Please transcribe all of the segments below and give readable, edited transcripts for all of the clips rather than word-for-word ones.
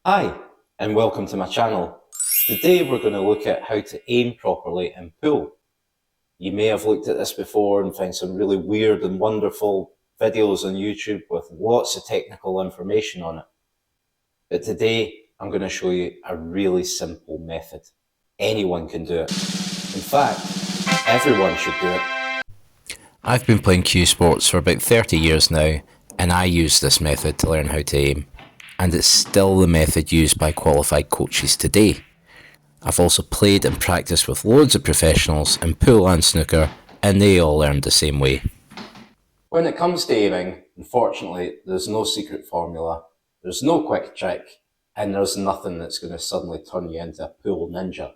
Hi, and welcome to my channel. Today we're going to look at how to aim properly in pool. You may have looked at this before and found some really weird and wonderful videos on YouTube with lots of technical information on it. But today I'm going to show you a really simple method. Anyone can do it. In fact, everyone should do it. I've been playing cue sports for about 30 years now, and I use this method to learn how to aim. And it's still the method used by qualified coaches today. I've also played and practiced with loads of professionals in pool and snooker, and they all learned the same way. When it comes to aiming, unfortunately, there's no secret formula, there's no quick trick, and there's nothing that's going to suddenly turn you into a pool ninja.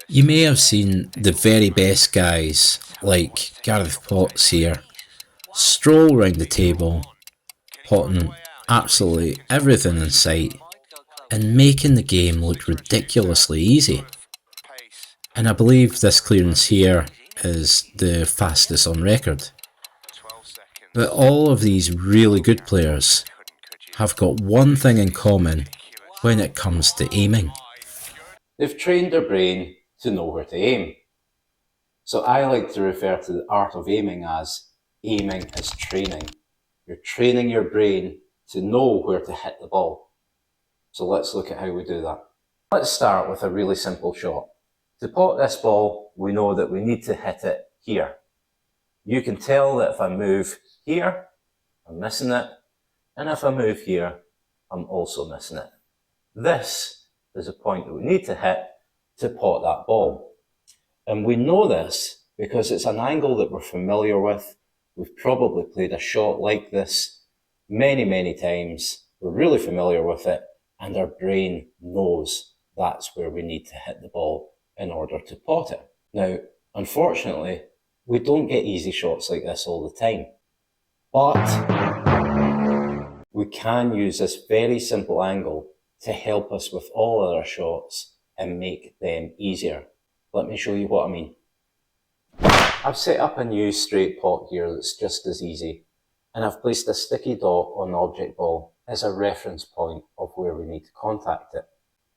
You may have seen the very best guys, like Gareth Potts here, stroll round the table, potting absolutely everything in sight, and making the game look ridiculously easy. And I believe this clearance here is the fastest on record. But all of these really good players have got one thing in common when it comes to aiming. They've trained their brain to know where to aim. So I like to refer to the art of aiming as training. You're training your brain to know where to hit the ball. So let's look at how we do that. Let's start with a really simple shot. To pot this ball, we know that we need to hit it here. You can tell that if I move here, I'm missing it, and if I move here, I'm also missing it. This is a point that we need to hit to pot that ball. And we know this because it's an angle that we're familiar with. We've probably played a shot like this many times. We're really familiar with it, and our brain knows that's where we need to hit the ball in order to pot it. Now, unfortunately, we don't get easy shots like this all the time, but we can use this very simple angle to help us with all other shots and make them easier. Let me show you what I mean. I've set up a new straight pot here that's just as easy, and I've placed a sticky dot on the object ball as a reference point of where we need to contact it.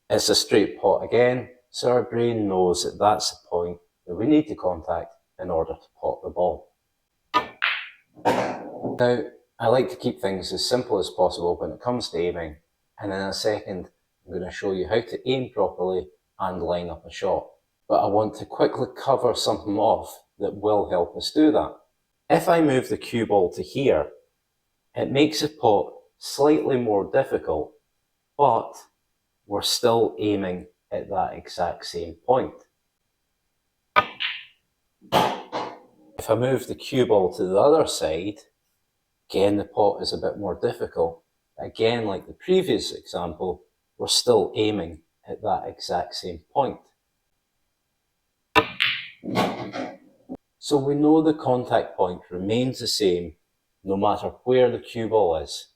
It's a straight pot again, so our brain knows that that's the point that we need to contact in order to pot the ball. Now, I like to keep things as simple as possible when it comes to aiming, and in a second I'm going to show you how to aim properly and line up a shot. But I want to quickly cover something off that will help us do that. If I move the cue ball to here, it makes a pot slightly more difficult, but we're still aiming at that exact same point. If I move the cue ball to the other side, again the pot is a bit more difficult. Again, like the previous example, we're still aiming at that exact same point. So we know the contact point remains the same no matter where the cue ball is.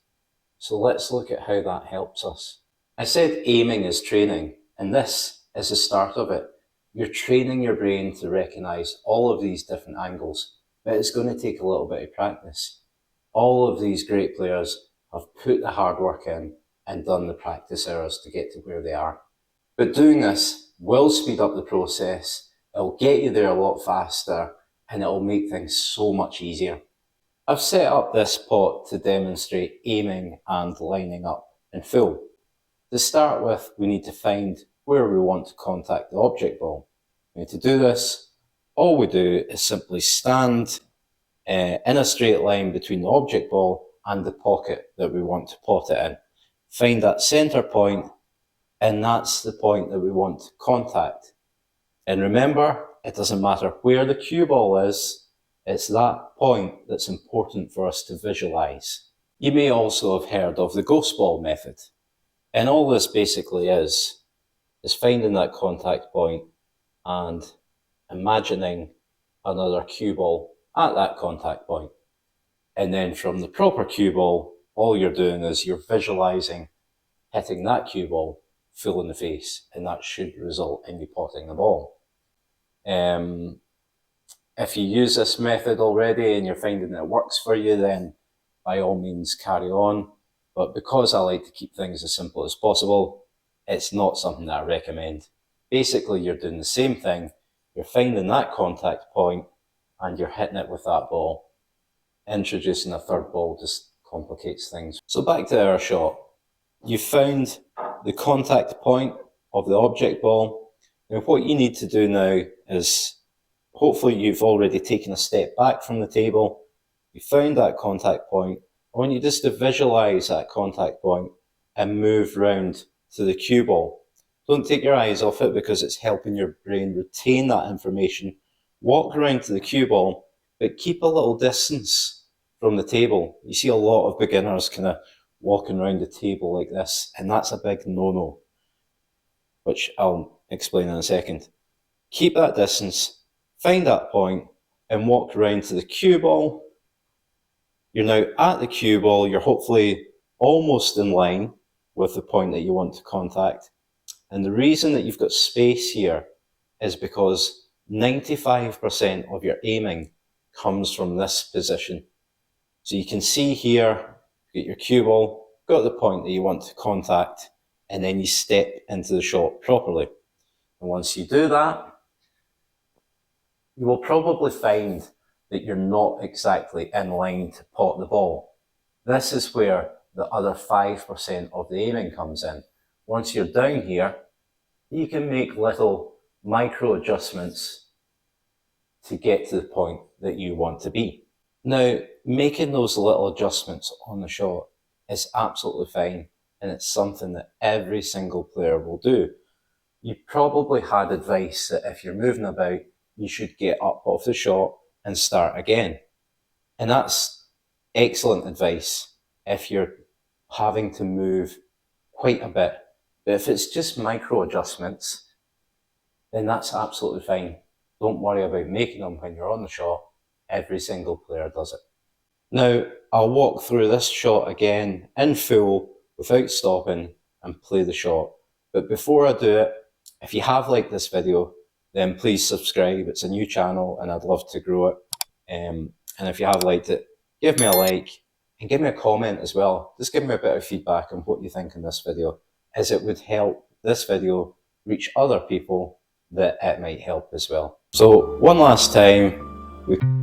So let's look at how that helps us. I said aiming is training, and this is the start of it. You're training your brain to recognize all of these different angles, but it's going to take a little bit of practice. All of these great players have put the hard work in and done the practice hours to get to where they are. But doing this will speed up the process, it'll get you there a lot faster, and it'll make things so much easier. I've set up this pot to demonstrate aiming and lining up in full. To start with, we need to find where we want to contact the object ball. And to do this, all we do is simply stand in a straight line between the object ball and the pocket that we want to pot it in. Find that center point, and that's the point that we want to contact. And remember, it doesn't matter where the cue ball is, it's that point that's important for us to visualize. You may also have heard of the ghost ball method. And all this basically is finding that contact point and imagining another cue ball at that contact point. And then from the proper cue ball, all you're doing is you're visualizing hitting that cue ball full in the face, and that should result in you potting the ball. If you use this method already and you're finding that it works for you, then by all means carry on. But because I like to keep things as simple as possible, it's not something that I recommend. Basically, you're doing the same thing. You're finding that contact point and you're hitting it with that ball. Introducing a third ball just complicates things. So back to our shot. You found the contact point of the object ball. Now what you need to do now is, hopefully you've already taken a step back from the table. You found that contact point. I want you just to visualize that contact point and move round to the cue ball. Don't take your eyes off it because it's helping your brain retain that information. Walk around to the cue ball, but keep a little distance from the table. You see a lot of beginners kind of walking around the table like this, and that's a big no-no, which I'll explain in a second. Keep that distance, find that point, and walk around to the cue ball. You're now at the cue ball, you're hopefully almost in line with the point that you want to contact. And the reason that you've got space here is because 95% of your aiming comes from this position. So you can see here, you get your cue ball, got the point that you want to contact, and then you step into the shot properly. And once you do that, you will probably find that you're not exactly in line to pot the ball. This is where the other 5% of the aiming comes in. Once you're down here, you can make little micro adjustments to get to the point that you want to be. Now, making those little adjustments on the shot is absolutely fine, and it's something that every single player will do. You probably had advice that if you're moving about, you should get up off the shot and start again. And that's excellent advice if you're having to move quite a bit. But if it's just micro adjustments, then that's absolutely fine. Don't worry about making them when you're on the shot. Every single player does it. Now, I'll walk through this shot again in full without stopping and play the shot. But before I do it, if you have liked this video, then please subscribe. It's a new channel and I'd love to grow it. And if you have liked it, give me a like and give me a comment as well. Just give me a bit of feedback on what you think in this video, as it would help this video reach other people that it might help as well. So one last time,